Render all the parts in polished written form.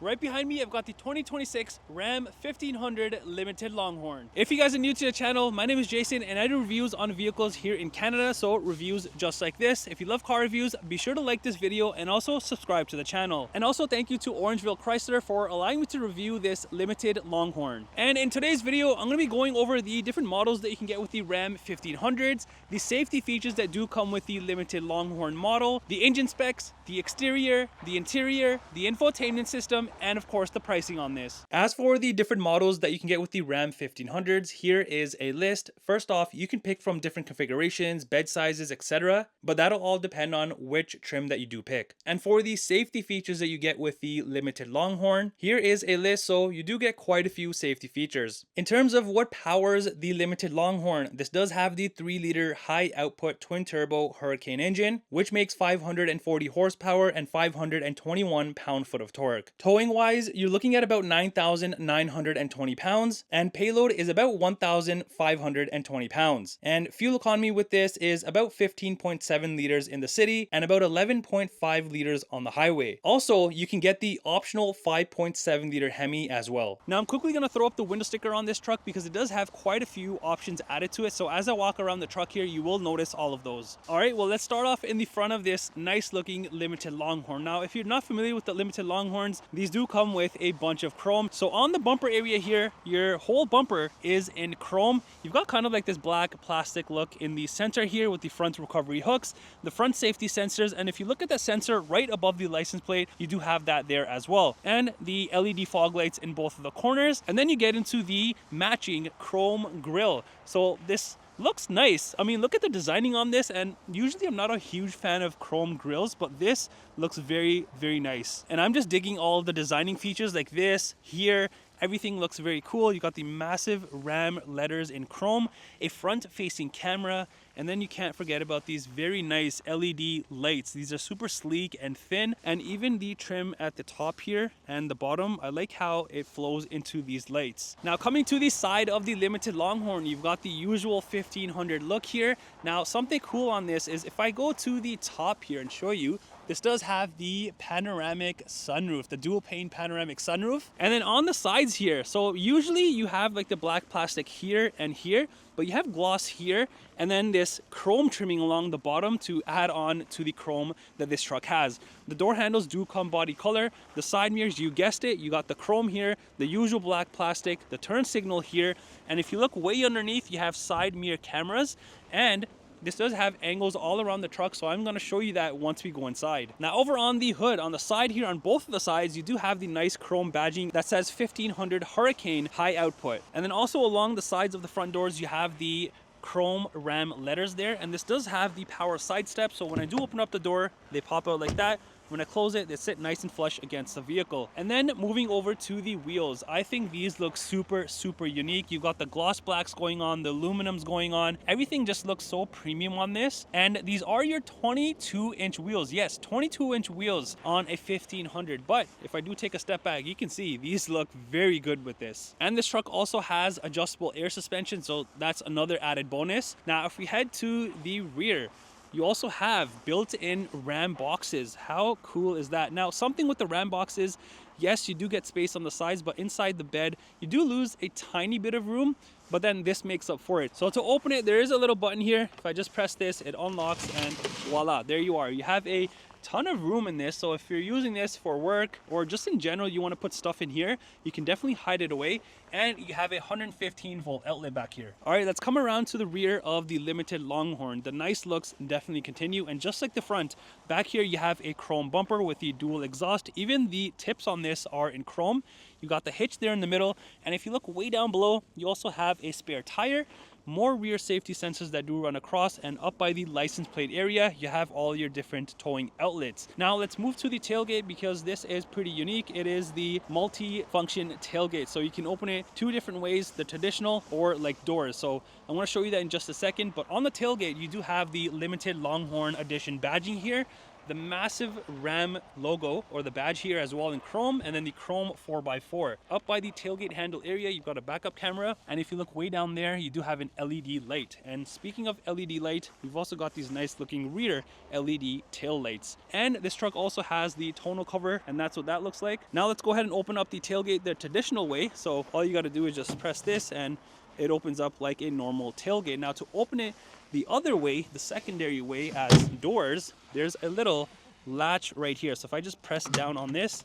Right behind me, I've got the 2026 Ram 1500 Limited Longhorn. If you guys are new to the channel, my name is Jason and I do reviews on vehicles here in Canada, so reviews just like this. If you love car reviews, be sure to like this video and also subscribe to the channel. And also thank you to Orangeville Chrysler for allowing me to review this Limited Longhorn. And in today's video, I'm going to be going over the different models that you can get with the Ram 1500s, the safety features that do come with the Limited Longhorn model, the engine specs, the exterior, the interior, the infotainment system, and of course the pricing on this. As for the different models that you can get with the Ram 1500s, here is a list. First off, you can pick from different configurations, bed sizes, etc. But that'll all depend on which trim that you do pick. And for the safety features that you get with the Limited Longhorn, here is a list, so you do get quite a few safety features. In terms of what powers the Limited Longhorn, this does have the 3-liter high output twin turbo Hurricane engine, which makes 540 horsepower and 521 pound-foot of torque. Towing wise, you're looking at about 9,920 pounds, and payload is about 1,520 pounds. And fuel economy with this is about 15.7 liters in the city and about 11.5 liters on the highway. Also, you can get the optional 5.7 liter Hemi as well. Now, I'm quickly going to throw up the window sticker on this truck because it does have quite a few options added to it. So as I walk around the truck here, you will notice all of those. All right, well, let's start off in the front of this nice looking Limited Longhorn. Now, if you're not familiar with the Limited Longhorns, these do come with a bunch of chrome. So on the bumper area here, your whole bumper is in chrome. You've got kind of like this black plastic look in the center here with the front recovery hooks, the front safety sensors, and if you look at the sensor right above the license plate, you do have that there as well, and the LED fog lights in both of the corners. And then you get into the matching chrome grille. So this looks nice. I mean, look at the designing on this, and usually I'm not a huge fan of chrome grills, but this looks very, very nice. And I'm just digging all of the designing features like this here. Everything looks very cool. You got the massive Ram letters in chrome, a front-facing camera, and then you can't forget about these very nice LED lights. These are super sleek and thin, and even the trim at the top here and the bottom, I like how it flows into these lights. Now, coming to the side of the Limited Longhorn, you've got the usual 1500 look here. Now, something cool on this is if I go to the top here and show you, this does have the panoramic sunroof, the dual pane panoramic sunroof. And then on the sides here, so usually you have like the black plastic here and here, but you have gloss here and then this chrome trimming along the bottom to add on to the chrome that this truck has. The door handles do come body color. The side mirrors, you guessed it, you got the chrome here, the usual black plastic, the turn signal here. And if you look way underneath, you have side mirror cameras, and this does have angles all around the truck, so I'm going to show you that once we go inside. Now, over on the hood, on the side here, on both of the sides, you do have the nice chrome badging that says 1500 Hurricane high output. And then also along the sides of the front doors, you have the chrome Ram letters there, and this does have the power side step, so when I do open up the door, they pop out like that. When I close it, they sit nice and flush against the vehicle. And then moving over to the wheels, I think these look super, super unique. You've got the gloss blacks going on, the aluminums going on. Everything just looks so premium on this. And these are your 22-inch wheels. Yes, 22-inch wheels on a 1500. But if I do take a step back, you can see these look very good with this. And this truck also has adjustable air suspension, so that's another added bonus. Now, if we head to the rear, you also have built-in Ram boxes. How cool is that? Now, something with the Ram boxes, yes, you do get space on the sides, but inside the bed, you do lose a tiny bit of room, but then this makes up for it. So to open it, there is a little button here. If I just press this, it unlocks, and voila, there you are. You have a ton of room in this, so if you're using this for work or just in general you want to put stuff in here, you can definitely hide it away. And you have a 115 volt outlet back here. All right, let's come around to the rear of the Limited Longhorn. The nice looks definitely continue, and just like the front, back here you have a chrome bumper with the dual exhaust. Even the tips on this are in chrome. You got the hitch there in the middle, and if you look way down below, you also have a spare tire, more rear safety sensors that do run across, and up by the license plate area, you have all your different towing outlets. Now let's move to the tailgate because this is pretty unique. It is the multi-function tailgate, so you can open it two different ways, the traditional or like doors. So I want to show you that in just a second, but on the tailgate, you do have the Limited Longhorn Edition badging here. the massive Ram logo or the badge here as well in chrome, and then the chrome 4x4. Up by the tailgate handle area, you've got a backup camera, and if you look way down there, you do have an LED light. And speaking of LED light, we've also got these nice looking rear LED tail lights. And this truck also has the tonneau cover, and that's what that looks like. Now let's go ahead and open up the tailgate the traditional way. So all you got to do is just press this and it opens up like a normal tailgate. Now to open it the other way, the secondary way as doors, there's a little latch right here. So if I just press down on this,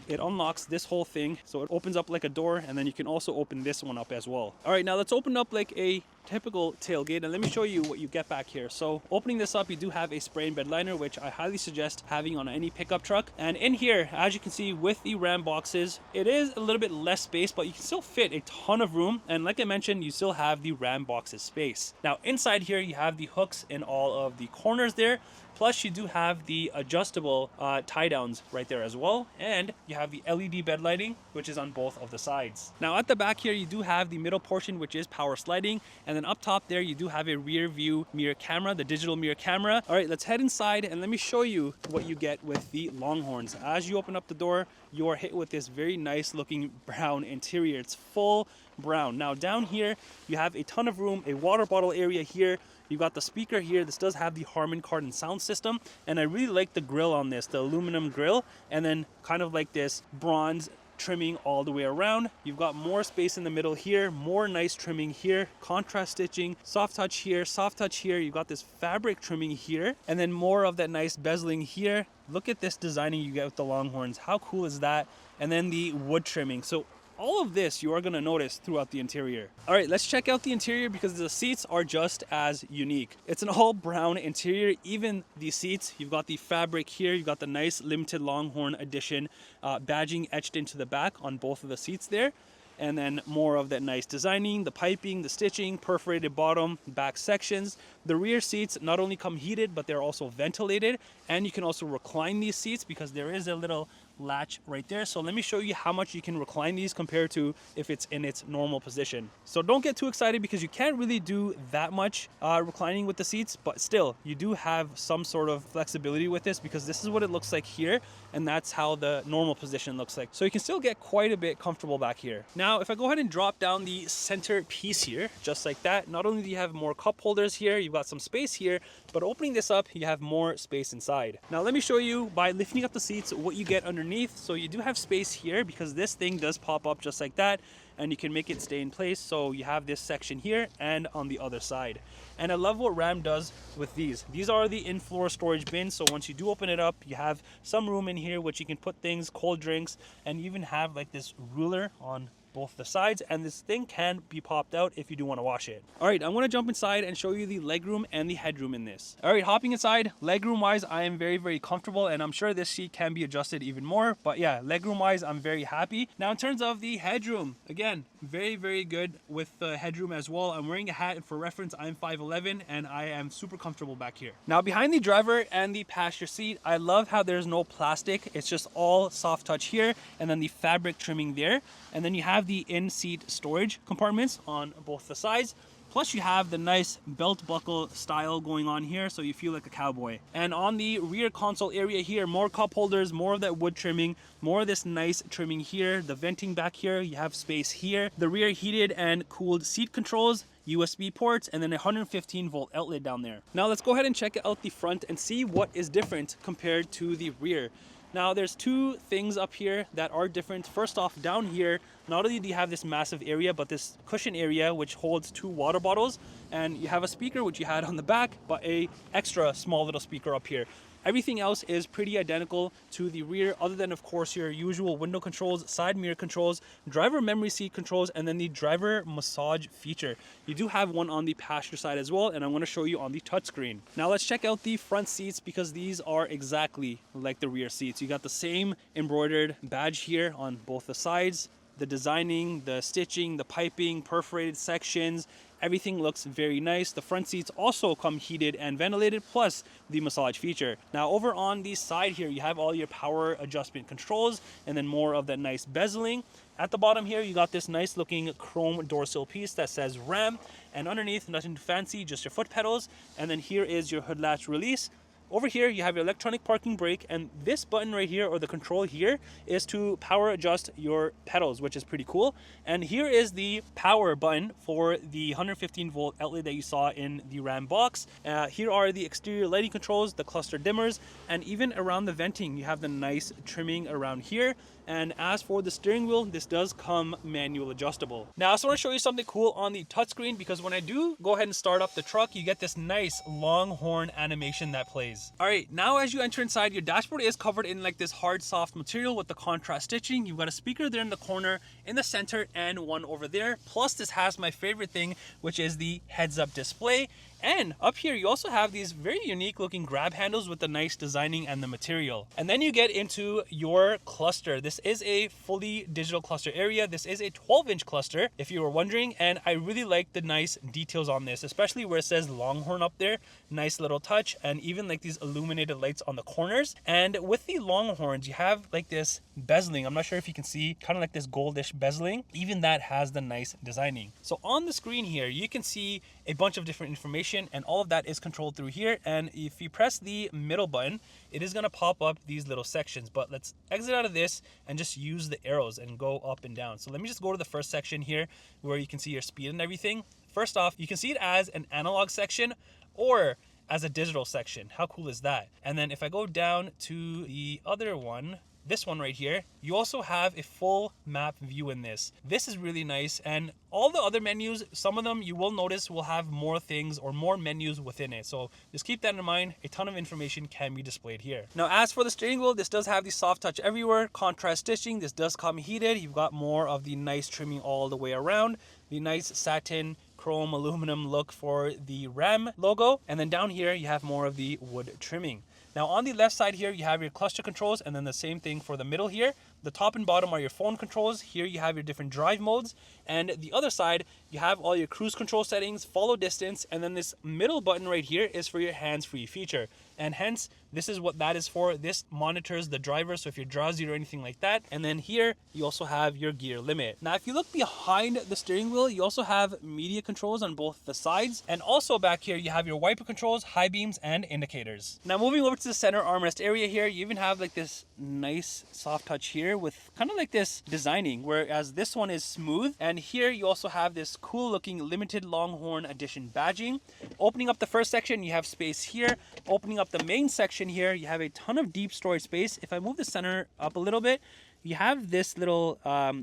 it unlocks this whole thing. So it opens up like a door, and then you can also open this one up as well. All right, now let's open up like a typical tailgate, and let me show you what you get back here. So opening this up, you do have a spray and bed liner, which I highly suggest having on any pickup truck. And in here, as you can see with the Ram boxes, it is a little bit less space, but you can still fit a ton of room. And like I mentioned, you still have the Ram boxes space. Now inside here, you have the hooks in all of the corners there. Plus you do have the adjustable tie downs right there as well. And you have the LED bed lighting, which is on both of the sides. Now at the back here, you do have the middle portion, which is power sliding. And then up top there, you do have a rear view mirror camera, the digital mirror camera. All right, let's head inside and let me show you what you get with the Longhorns. As you open up the door, you are hit with this very nice looking brown interior. It's full brown. Now down here, you have a ton of room, a water bottle area here. You've got the speaker here. This does have the Harman Kardon sound system, and I really like the grill on this, the aluminum grill, and then kind of like this bronze trimming all the way around. You've got more space in the middle here, more nice trimming here, contrast stitching, soft touch here, soft touch here. You've got this fabric trimming here, and then more of that nice bezeling here. Look at this designing you get with the Longhorns. How cool is that? And then the wood trimming. So all of this you are going to notice throughout the interior. All right, let's check out the interior because the seats are just as unique. It's an all brown interior. Even the seats, you've got the fabric here, you've got the nice Limited Longhorn edition badging etched into the back on both of the seats there. And then more of that nice designing, the piping, the stitching, perforated bottom, back sections. The rear seats not only come heated, but they're also ventilated. And you can also recline these seats because there is a little latch right there. So let me show you how much you can recline these compared to if it's in its normal position. So don't get too excited because you can't really do that much reclining with the seats, but still you do have some sort of flexibility with this because this is what it looks like here, and that's how the normal position looks like. So you can still get quite a bit comfortable back here. Now if I go ahead and drop down the center piece here, just like that, not only do you have more cup holders here, you've got some space here, but opening this up, you have more space inside. Now let me show you by lifting up the seats what you get underneath. So you do have space here because this thing does pop up just like that, and you can make it stay in place. So you have this section here and on the other side. And I love what Ram does with these. These are the in-floor storage bins. So once you do open it up, you have some room in here which you can put things, cold drinks, and you even have like this ruler on both the sides, and this thing can be popped out if you do want to wash it. All right, I'm going to jump inside and show you the legroom and the headroom in this. All right, hopping inside, legroom wise, I am very, very comfortable, and I'm sure this seat can be adjusted even more, but yeah, legroom wise, I'm very happy. Now in terms of the headroom, again, very, very good with the headroom as well. I'm wearing a hat, and for reference, I'm 5'11", and I am super comfortable back here. Now behind the driver and the passenger seat, I love how there's no plastic. It's just all soft touch here, and then the fabric trimming there, and then you have the in-seat storage compartments on both the sides. Plus you have the nice belt buckle style going on here, so you feel like a cowboy. And on the rear console area here, more cup holders, more of that wood trimming, more of this nice trimming here, the venting back here, you have space here, the rear heated and cooled seat controls, USB ports, and then a 115 volt outlet down there. Now let's go ahead and check out the front and see what is different compared to the rear. Now there's two things up here that are different. First off, down here, not only do you have this massive area, but this cushion area which holds 2 water bottles, and you have a speaker which you had on the back, but a extra small little speaker up here. Everything else is pretty identical to the rear, other than of course your usual window controls, side mirror controls, driver memory seat controls, and then the driver massage feature. You do have one on the passenger side as well, and I'm going to show you on the touchscreen. Now let's check out the front seats because these are exactly like the rear seats. You got the same embroidered badge here on both the sides. The designing, the stitching, the piping, perforated sections, everything looks very nice. The front seats also come heated and ventilated, plus the massage feature. Now over on the side here, you have all your power adjustment controls, and then more of that nice bezeling. At the bottom here, you got this nice looking chrome door sill piece that says Ram, and underneath, nothing fancy, just your foot pedals. And then here is your hood latch release. Over here, you have your electronic parking brake, and this button right here, or the control here, is to power adjust your pedals, which is pretty cool. And here is the power button for the 115 volt outlet that you saw in the Ram box. Here are the exterior lighting controls, the cluster dimmers, and even around the venting, you have the nice trimming around here. And as for the steering wheel, this does come manual adjustable. Now, I also want to show you something cool on the touchscreen, because when I do go ahead and start up the truck, you get this nice Longhorn animation that plays. All right, now as you enter inside, your dashboard is covered in like this hard, soft material with the contrast stitching. You've got a speaker there in the corner, in the center, and one over there. Plus, this has my favorite thing, which is the heads-up display. And up here, you also have these very unique looking grab handles with the nice designing and the material. And then you get into your cluster. This is a fully digital cluster area. This is a 12-inch cluster, if you were wondering. And I really like the nice details on this, especially where it says Longhorn up there. Nice little touch, and even like these illuminated lights on the corners. And with the Longhorns, you have like this bezeling. I'm not sure if you can see, kind of like this goldish bezeling. Even that has the nice designing. So on the screen here, you can see a bunch of different information, and all of that is controlled through here. And if you press the middle button, it is going to pop up these little sections. But let's exit out of this and just use the arrows and go up and down. So let me just go to the first section here where you can see your speed and everything. First off, you can see it as an analog section or as a digital section. How cool is that? And then if I go down to the other one, this one right here, you also have a full map view in this. This is really nice. And all the other menus, some of them you will notice will have more things or more menus within it. So just keep that in mind. A ton of information can be displayed here. Now, as for the steering wheel, this does have the soft touch everywhere, contrast stitching. This does come heated. You've got more of the nice trimming all the way around. The nice satin chrome aluminum look for the Ram logo. And then down here, you have more of the wood trimming. Now on the left side here, you have your cluster controls, and then the same thing for the middle here. The top and bottom are your phone controls. Here you have your different drive modes. And the other side, you have all your cruise control settings, follow distance, and then this middle button right here is for your hands-free feature. And hence, this is what that is for. This monitors the driver, so if you're drowsy or anything like that. And then here, you also have your gear limit. Now, if you look behind the steering wheel, you also have media controls on both the sides. And also back here, you have your wiper controls, high beams, and indicators. Now, moving over to the center armrest area here, you even have like this nice soft touch here with kind of like this designing, whereas this one is smooth. And here you also have this cool looking Limited Longhorn edition badging. Opening up the first section, you have space here. Opening up the main section here, you have a ton of deep storage space. If I move the center up a little bit, you have this little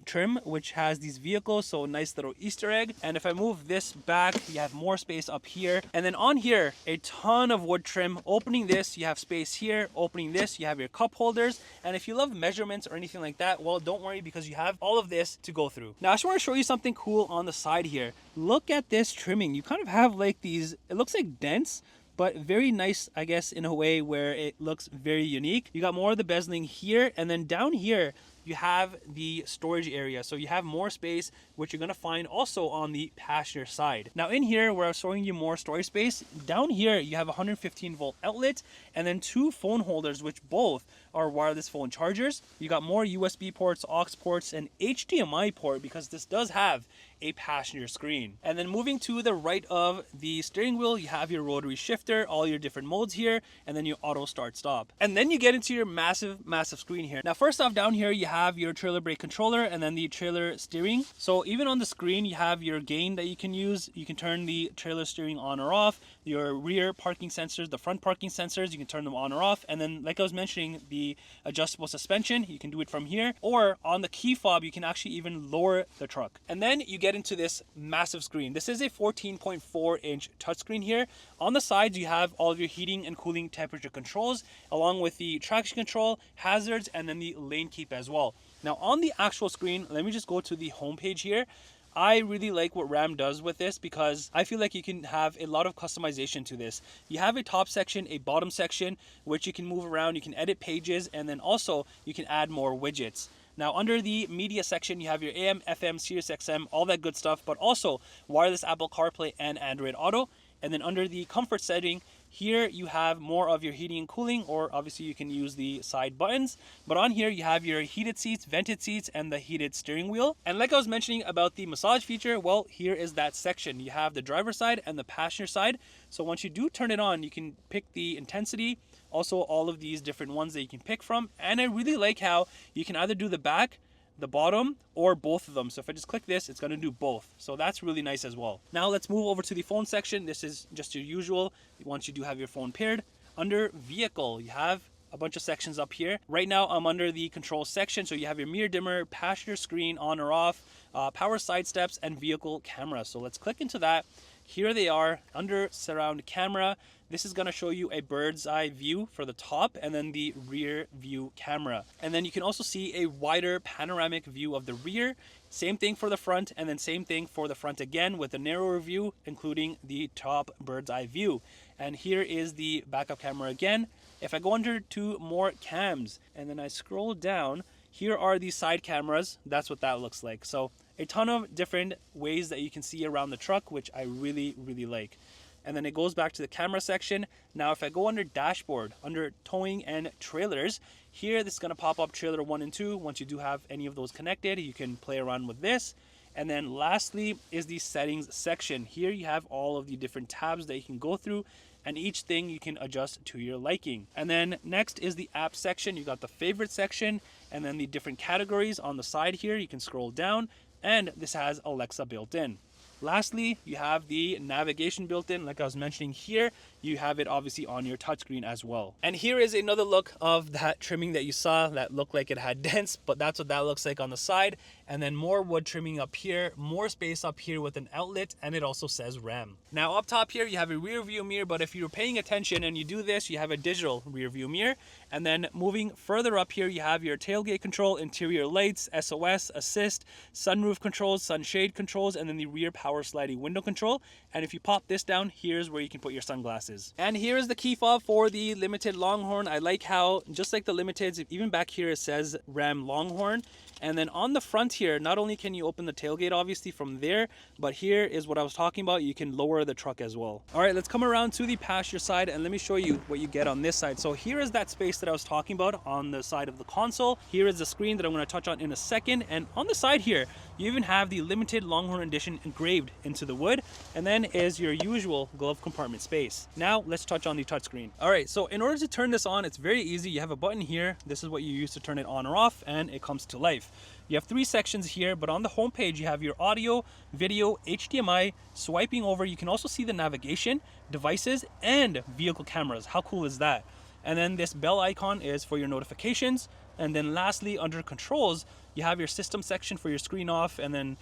trim which has these vehicles, so a nice little Easter egg. And if I move this back, you have more space up here. And then on here, a ton of wood trim. Opening this, you have space here. Opening this, you have your cup holders. And if you love measurements or anything like that, well, don't worry, because you have all of this to go through. Now, I just want to show you something cool on the side here. Look at this trimming. You kind of have like these, it looks like dents, but very nice, I guess, in a way where it looks very unique. You got more of the bezeling here, and then down here, you have the storage area. So you have more space, which you're gonna find also on the passenger side. Now in here, where I was showing you more storage space, down here, you have a 115 volt outlet, and then 2 phone holders, which both are wireless phone chargers. You got more USB ports, aux ports, and HDMI port, because this does have a passenger screen. And then moving to the right of the steering wheel, you have your rotary shifter, all your different modes here, and then your auto start stop. And then you get into your massive screen here. Now, first off, down here, you have your trailer brake controller and then the trailer steering. So even on the screen, you have your gain that you can use. You can turn the trailer steering on or off, your rear parking sensors, the front parking sensors, you can turn them on or off. And then, like I was mentioning, the adjustable suspension, you can do it from here, or on the key fob, you can actually even lower the truck. And then you get into this massive screen. This is a 14.4 inch touchscreen here. On the sides, you have all of your heating and cooling temperature controls, along with the traction control, hazards, and then the lane keep as well. Now on the actual screen, let me just go to the home page here. I really like what Ram does with this, because I feel like you can have a lot of customization to this. You have a top section, a bottom section, which you can move around, you can edit pages, and then also you can add more widgets. Now under the media section, you have your AM, FM, Sirius XM, all that good stuff, but also wireless Apple CarPlay and Android Auto. And then under the comfort setting, here you have more of your heating and cooling, or obviously you can use the side buttons. But on here you have your heated seats, vented seats, and the heated steering wheel. And like I was mentioning about the massage feature, well, here is that section. You have the driver's side and the passenger side. So once you do turn it on, you can pick the intensity, Also all of these different ones that you can pick from. And I really like how you can either do the back, the bottom, or both of them. So if I just click this, it's going to do both. So that's really nice as well. Now let's move over to the phone section. This is just your usual once you do have your phone paired. Under vehicle, you have a bunch of sections up here. Right now I'm under the control section. So you have your mirror dimmer, passenger screen on or off, power side steps, and vehicle camera. So let's click into that. Here they are under surround camera. This is going to show you a bird's eye view for the top and then the rear view camera. And then you can also see a wider panoramic view of the rear. Same thing for the front, and then same thing for the front again with a narrower view, including the top bird's eye view. And here is the backup camera again. If I go under to more cams and then I scroll down, here are the side cameras. That's what that looks like. So a ton of different ways that you can see around the truck, which I really, really like. And then it goes back to the camera section. Now, if I go under dashboard, under towing and trailers, here this is going to pop up trailer 1 and 2. Once you do have any of those connected, you can play around with this. And then lastly is the settings section. Here you have all of the different tabs that you can go through, and each thing you can adjust to your liking. And then next is the app section. You got the favorite section, and then the different categories on the side here. You can scroll down, and this has Alexa built in. Lastly, you have the navigation built in. Like I was mentioning here, you have it obviously on your touchscreen as well. And here is another look of that trimming that you saw that looked like it had dents, but that's what that looks like on the side. And then more wood trimming up here, more space up here with an outlet, and it also says Ram. Now up top here, you have a rear view mirror, but if you're paying attention and you do this, you have a digital rear view mirror. And then moving further up here, you have your tailgate control, interior lights, SOS, assist, sunroof controls, sunshade controls, and then the rear power sliding window control. And if you pop this down, here's where you can put your sunglasses. And here is the key fob for the Limited Longhorn. I like how, just like the Limiteds, even back here it says Ram Longhorn. And then on the front here, not only can you open the tailgate obviously from there, but here is what I was talking about. You can lower the truck as well. All right, let's come around to the passenger side and let me show you what you get on this side. So here is that space that I was talking about on the side of the console. Here is the screen that I'm going to touch on in a second. And on the side here, you even have the Limited Longhorn Edition engraved into the wood. And then is your usual glove compartment space. Now let's touch on the touchscreen. All right, so in order to turn this on, it's very easy. You have a button here. This is what you use to turn it on or off, and it comes to life. You have 3 sections here, but on the home page, you have your audio, video, HDMI. Swiping over, you can also see the navigation, devices, and vehicle cameras. How cool is that? And then this bell icon is for your notifications. And then lastly, under controls, you have your system section for your screen off, and then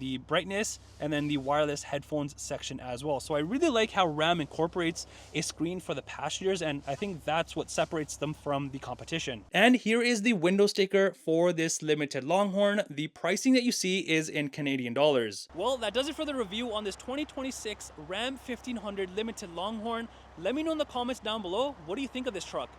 the brightness, and then the wireless headphones section as well. So I really like how Ram incorporates a screen for the passengers, and I think that's what separates them from the competition. And here is the window sticker for this Limited Longhorn. The pricing that you see is in Canadian dollars. Well, that does it for the review on this 2026 Ram 1500 Limited Longhorn. Let me know in the comments down below, what do you think of this truck?